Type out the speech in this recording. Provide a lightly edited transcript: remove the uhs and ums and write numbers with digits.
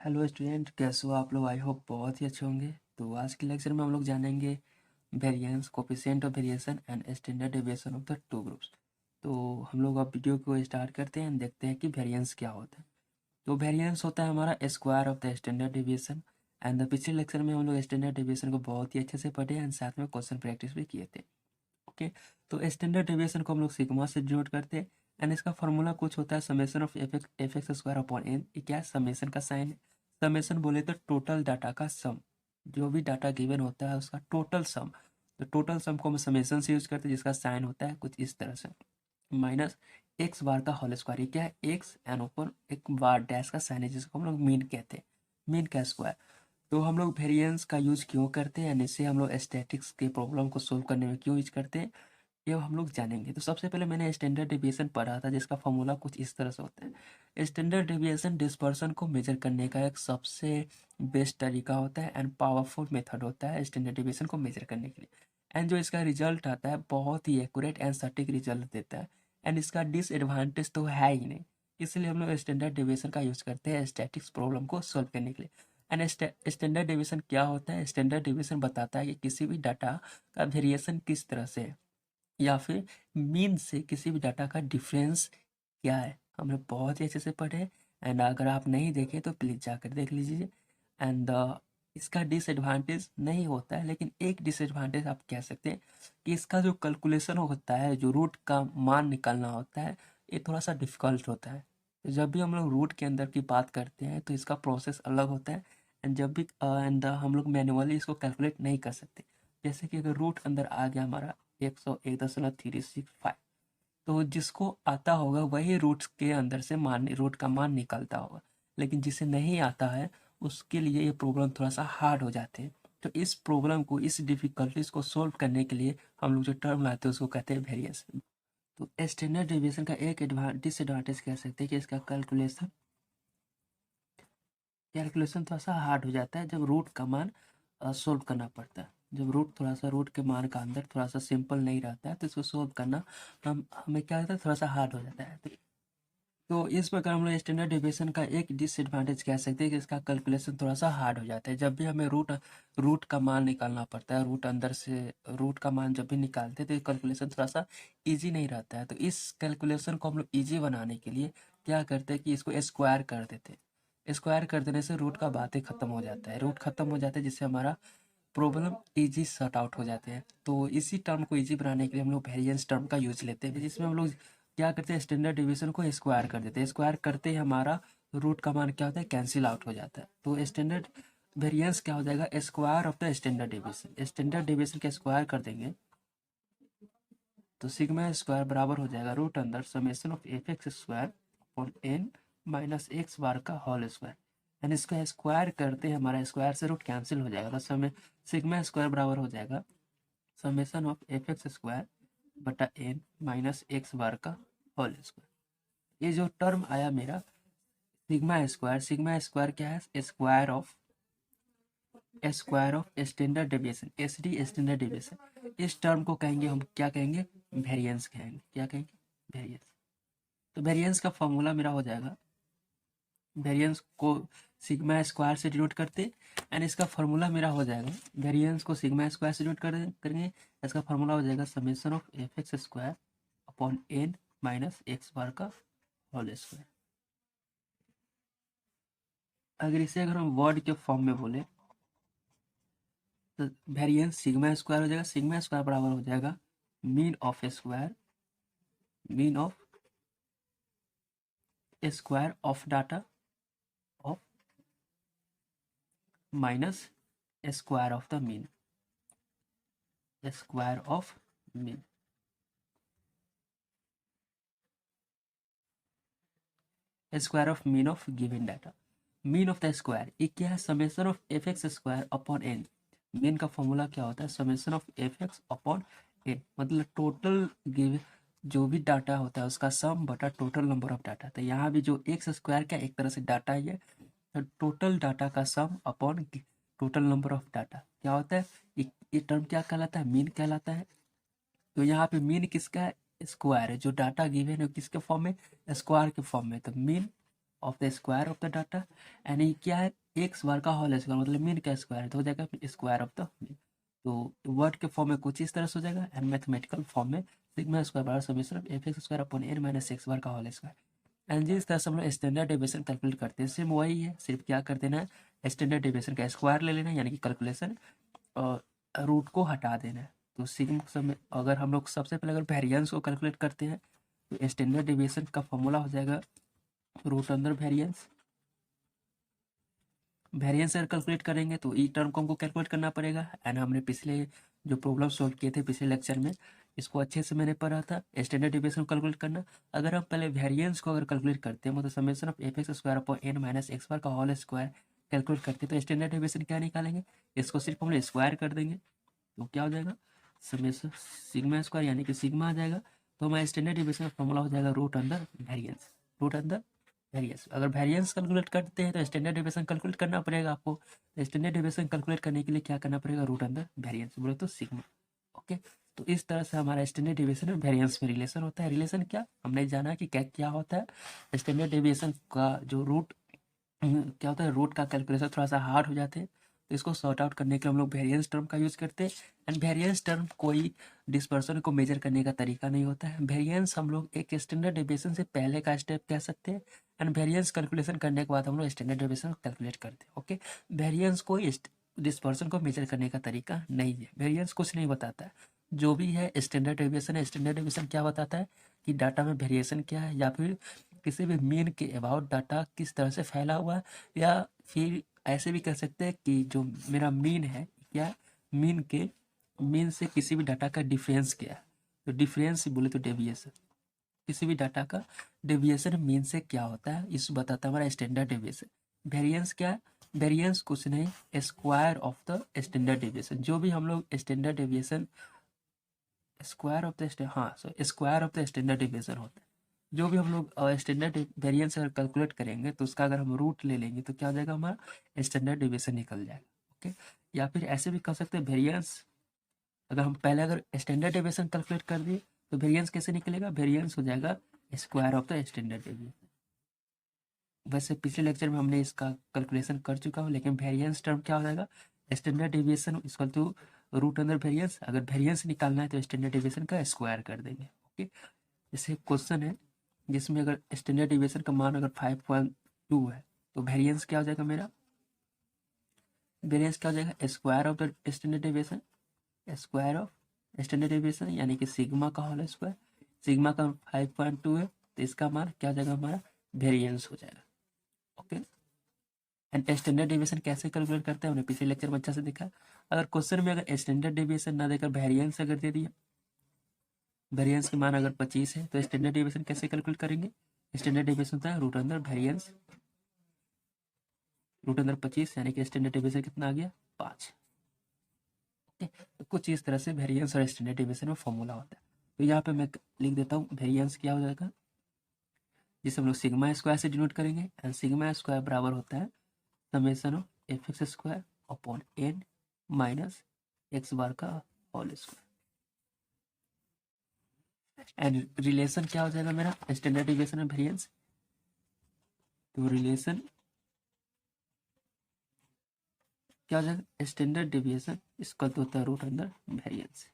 Hello student, कैसे हो आप लोग? आई होप बहुत ही अच्छे होंगे। तो आज के लेक्चर में हम लोग जानेंगे variance, coefficient of variation and standard deviation of the two groups. तो हम लोग अब वीडियो को स्टार्ट करते हैं, देखते हैं कि वेरिएंस क्या होता है। तो वेरिएंस होता है हमारा square of the standard deviation. And पिछले लेक्चर में हम लोग स्टैंडर्ड डेविएशन को बहुत ही अच्छे से पढ़े एंड साथ में क्वेश्चन प्रैक्टिस भी किए थे। ओके, तो स्टैंडर्ड डेविएशन को हम लोग सिग्मा से डिनोट करते हैं। एंड इसका फॉर्मूला कुछ होता है summation of F X square upon N. ये क्या है? समेशन का साइन है। समेशन बोले तो टोटल डाटा का सम, जो भी डाटा गिवन होता है उसका टोटल सम। तो टोटल सम को हम समेशन से यूज करते हैं, जिसका साइन होता है कुछ इस तरह से, माइनस एक्स बार का होल स्क्वायर। ये क्या है? एक्स एन ऊपर एक बार डैश का साइन है, जिसको हम लोग मीन कहते हैं, मीन का स्क्वायर। तो हम लोग वेरिएंस का यूज क्यों करते हैं, यानी इससे हम लोग स्टैटिक्स के प्रॉब्लम को सोल्व करने में क्यों यूज करते हैं, ये हम लोग जानेंगे। तो सबसे पहले मैंने स्टैंडर्ड डेविएशन पढ़ा था, जिसका फॉर्मूला कुछ इस तरह से होता है। स्टैंडर्ड डेविएशन डिस्पर्सन को मेजर करने का एक सबसे बेस्ट तरीका होता है एंड पावरफुल मेथड होता है स्टैंडर्ड डेविएशन को मेजर करने के लिए। एंड जो इसका रिजल्ट आता है बहुत ही एक्यूरेट एंड सटीक रिजल्ट देता है। एंड इसका डिसएडवांटेज तो है ही नहीं, इसलिए हम लोग स्टैंडर्ड डेविएशन का यूज करते हैं स्टैटिक्स प्रॉब्लम को सॉल्व करने के लिए। एंड स्टैंडर्ड डेविएशन क्या होता है? स्टैंडर्ड डेविएशन बताता है कि किसी भी डाटा का वेरिएशन किस तरह से है, या फिर मीन से किसी भी डाटा का डिफरेंस क्या है। हमने बहुत ही अच्छे से पढ़े। एंड अगर आप नहीं देखे तो प्लीज़ जाकर देख लीजिए। एंड इसका डिसएडवांटेज नहीं होता है, लेकिन एक डिसएडवांटेज आप कह सकते हैं कि इसका जो कैलकुलेशन होता है, जो रूट का मान निकालना होता है, ये थोड़ा सा डिफ़िकल्ट होता है। तो जब भी हम लोग रूट के अंदर की बात करते हैं तो इसका प्रोसेस अलग होता है। एंड जब भी हम लोग मैनुअली इसको कैलकुलेट नहीं कर सकते। जैसे कि अगर रूट अंदर आ गया हमारा 101.365, तो जिसको आता होगा वही रूट्स के अंदर से मान, रूट का मान निकलता होगा। लेकिन जिसे नहीं आता है उसके लिए ये प्रॉब्लम थोड़ा सा हार्ड हो जाते हैं। तो इस प्रॉब्लम को, इस डिफिकल्टीज को सोल्व करने के लिए हम लोग जो टर्म लाते हैं उसको कहते हैं वेरिएंस। तो स्टैंडर्ड डेविएशन का एक डिसएडवांटेज कह सकते हैं कि इसका कैलकुलेशन कैलकुलेशन थोड़ा सा हार्ड हो जाता है जब रूट का मान सोल्व करना पड़ता है। जब रूट के मान का अंदर थोड़ा सा सिंपल नहीं रहता है तो इसको सोल्व करना हमें क्या होता है, थोड़ा सा हार्ड हो जाता है। तो इस प्रकार हम लोग स्टैंडर्ड डेविएशन का एक डिसएडवांटेज कह सकते हैं कि इसका कैलकुलेशन थोड़ा सा हार्ड हो जाता है। जब भी हमें रूट का मान निकालना पड़ता है, रूट अंदर से रूट का मान जब भी निकालते हैं तो कैलकुलेशन थोड़ा सा ईजी नहीं रहता है। तो इस कैलकुलेशन को हम लोग ईजी बनाने के लिए क्या करते हैं कि इसको स्क्वायर कर देते हैं। स्क्वायर कर देने से रूट का बातें खत्म हो जाता है, रूट खत्म हो जाता है, जिससे हमारा प्रॉब्लम इजी सॉर्ट आउट हो जाते हैं। तो इसी टर्म को इजी बनाने के लिए हम लोग वेरिएंस टर्म का यूज लेते हैं, जिसमें हम लोग क्या करते हैं, स्टैंडर्ड डिवीजन को स्क्वायर कर देते हैं। स्क्वायर करते ही हमारा रूट का मान क्या होता है, कैंसिल आउट हो जाता है। तो स्टैंडर्ड वेरिएंस क्या हो जाएगा, square of the standard division. Standard division के स्क्वायर कर देंगे तो सिग्मा स्क्वायर बराबर हो जाएगा रूट अंदर summation of F X square और एन माइनस एक्स बार का होल स्क्वायर। यानी इसको स्क्वायर करते हैं, हमारा स्क्वायर से रूट कैंसिल हो जाएगा, तो समय सिग्मा स्क्वायर बराबर हो जाएगा summation of F X square बटा एन माइनस एक्स बार का होल स्क्वायर। ये जो टर्म आया मेरा सिग्मा स्क्वायर क्या है, square of standard deviation, S D standard deviation. इस टर्म को कहेंगे हम, क्या कहेंगे, वेरिएंस कहेंगे। क्या कहेंगे, वेरिएंस। तो वेरिएंस का फॉर्मूला मेरा हो जाएगा, वेरिएंस को सिग्मा स्क्वायर से डिनोट करते एंड इसका फॉर्मूला मेरा हो जाएगा, वेरिएंस को सिग्मा स्क्वायर से डिनोट करेंगे, इसका फॉर्मूला हो जाएगा summation of F X square upon N minus X bar का होल स्क्वायर। अगर हम वर्ड के फॉर्म में बोले तो वेरिएंस सिग्मा स्क्वायर हो जाएगा, सिग्मा स्क्वायर बराबर हो जाएगा mean of square, mean of square of data of minus square of the mean, square of mean. Square of mean of given data, mean of the square ये क्या है, summation of F X square upon N. Mean का formula क्या होता है, summation of F X upon N, मतलब total give जो भी डाटा होता है उसका सम बटा टोटल नंबर ऑफ डाटा। तो यहाँ भी जो एक्स स्क्वायर का एक तरह से डाटा ही है, तो टोटल डाटा का सम upon total number of data क्या होता है, ये टर्म क्या कहलाता है, मीन कहलाता है। तो यहाँ पे मीन किसका है, स्क्वायर है, जो डाटा गिवन है किसके फॉर्म में, स्क्वायर के फॉर्म में। तो mean of the square of the data, and ये क्या है, एक्स बार का होल स्क्वायर, मतलब मीन का स्क्वायर, तो हो जाएगा स्क्वायर ऑफ द मीन। तो वर्ड के फॉर्म में कुछ इस तरह से हो जाएगा, एंड मैथमेटिकल फॉर्म में सिग्मा स्क्वायर बराबर summation of F X square upon N minus X bar का होल स्क्वायर। एंड जिस तरह से हम लोग स्टैंडर्ड डेविएशन कैलकुलेट करते हैं सेम वही है, सिर्फ क्या कर देना है, स्टैंडर्ड डेविएशन का स्क्वायर ले लेना है, यानी कि कैलकुलेशन, और रूट को हटा देना है। तो सिग्मा समय अगर हम लोग सबसे पहले अगर वेरिएंस को कैलकुलेट करते हैं तो स्टैंडर्ड डेविएशन का फॉर्मूला हो जाएगा रूट अंडर वेरिएंस। वेरिएंस अगर कैलकुलेट करेंगे तो ई टर्म को हमको कैलकुलेट करना पड़ेगा, एंड हमने पिछले जो प्रॉब्लम सॉल्व किए थे पिछले लेक्चर में, इसको अच्छे से मैंने पढ़ा था स्टैंडर्ड डेविएशन को कैलकुलेट करना। अगर हम पहले वेरिएंस को अगर कैलकुलेट करते हैं मतलब summation of F X square upon N minus X bar का होल स्क्वायर कैलकुलेट करते हैं तो स्टैंडर्ड डेविएशन क्या निकालेंगे, इसको सिर्फ हम लोग स्क्वायर कर देंगे तो क्या हो जाएगा, समेशन सिग्मा स्क्वायर यानी कि सिग्मा आ जाएगा। तो हमारा स्टैंडर्ड डेविएशन का फॉर्मूला हो जाएगा root under variance, root under variance. अगर वेरिएंस कैलकुलेट करते हैं तो स्टैंडर्ड डेविएशन कैलकुलेट करना पड़ेगा आपको। स्टैंडर्ड डेविएशन कैलकुलेट करने के लिए क्या करना पड़ेगा, रूट अंडर वेरिएंस बोले तो सिग्मा। ओके, तो इस तरह से हमारा स्टैंडर्ड डेविएशन और वेरिएंस में रिलेशन होता है। रिलेशन क्या, हमने जाना कि क्या क्या होता है। स्टैंडर्ड डेविएशन का जो रूट क्या होता है, रूट का कैलकुलेशन थोड़ा सा हार्ड हो जाते हैं, तो इसको सॉर्ट आउट करने के लिए हम लोग वेरिएंस टर्म का यूज़ करते हैं। एंड वेरिएंस टर्म कोई डिस्पर्सन को मेजर करने का तरीका नहीं होता है। वेरिएंस हम लोग एक स्टैंडर्ड डेविएशन से पहले का स्टेप कह सकते हैं, एंड वेरिएंस कैलकुलेशन करने के बाद हम लोग स्टैंडर्ड डेविएशन कैलकुलेट करते हैं। ओके, वेरिएंस कोई डिस्पर्सन को मेजर करने का तरीका नहीं है, वेरिएंस कुछ नहीं बताता है। जो भी है स्टैंडर्ड डेविएशन है, स्टैंडर्ड डेविएशन क्या बताता है कि डाटा में वेरिएशन क्या है, या फिर किसी भी मीन के अबाउट डाटा किस तरह से फैला हुआ है, या फिर ऐसे भी कह सकते हैं कि जो मेरा मीन है क्या, मीन के मीन से किसी भी डाटा का डिफरेंस क्या है। तो डिफरेंस बोले तो डेविएशन, किसी भी डाटा का डेविएशन मीन से क्या होता है इस बताता है हमारा स्टैंडर्ड डेविएशन। वेरिएंस क्या है, वेरिएंस कुछ नहीं, square of the standard deviation. जो भी हम लोग standard deviation square of the square of the standard deviation होता है। जो भी हम लोग स्टैंडर्ड वेरिएंस अगर कैलकुलेट करेंगे तो उसका अगर हम रूट ले लेंगे तो क्या हो जाएगा, हमारा स्टैंडर्ड डेविएशन निकल जाएगा। ओके, या फिर ऐसे भी कर सकते हैं वेरिएंस, अगर हम पहले अगर स्टैंडर्ड डेविएशन कैलकुलेट कर दिए तो वेरिएंस कैसे निकलेगा, वेरिएंस हो जाएगा square of the standard deviation. वैसे पिछले लेक्चर में हमने इसका कैलकुलेशन कर चुका हूँ, लेकिन वेरिएंस टर्म क्या हो जाएगा, standard deviation equal to root under variance. अगर वेरिएंस निकालना है तो स्टैंडर्ड डेविएशन का स्क्वायर कर देंगे। ओके, जैसे क्वेश्चन है जिसमें अगर स्टैंडर्ड डेविएशन का मान अगर 5.2 है तो वेरिएंस क्या हो जाएगा मेरा, वेरिएंस क्या हो जाएगा, square of the standard deviation, square of standard deviation यानी कि सिग्मा का होल स्क्वायर। सिग्मा का 5.2 है तो इसका मान क्या हो जाएगा, हमारा वेरिएंस हो जाएगा। ओके, एंड स्टैंडर्ड डेविएशन कैसे कैलकुलेट करते हैं हमने पिछले लेक्चर में अच्छा से देखा। अगर क्वेश्चन में अगर स्टैंडर्ड डेविएशन ना देकर वेरिएंस अगर दे दिया, वेरिएंस के मान अगर 25 है तो स्टैंडर्ड डेविएशन कैसे कैलकुलेट करेंगे, स्टैंडर्ड डेविएशन होता है root under variance, root under 25 यानी कि स्टैंडर्ड डेविएशन कितना आ गया, 5। ओके, तो कुछ इस तरह से वेरिएंस और स्टैंडर्ड डेविएशन में फॉर्मूला होता है। तो यहाँ पे मैं लिख देता हूँ वेरिएंस क्या हो जाएगा, जिसे हम लोग सिग्मा स्क्वायर से डिनोट करेंगे, एंड सिग्मा स्क्वायर बराबर होता है summation of F X square upon N minus X bar का होल स्क्वायर। एंड रिलेशन क्या हो जाएगा मेरा, स्टैंडर्ड डेविएशन और वेरिएंस। तो रिलेशन क्या हो जाएगा, स्टैंडर्ड डेविएशन इसका तो होता है रूट अंडर वेरिएंस।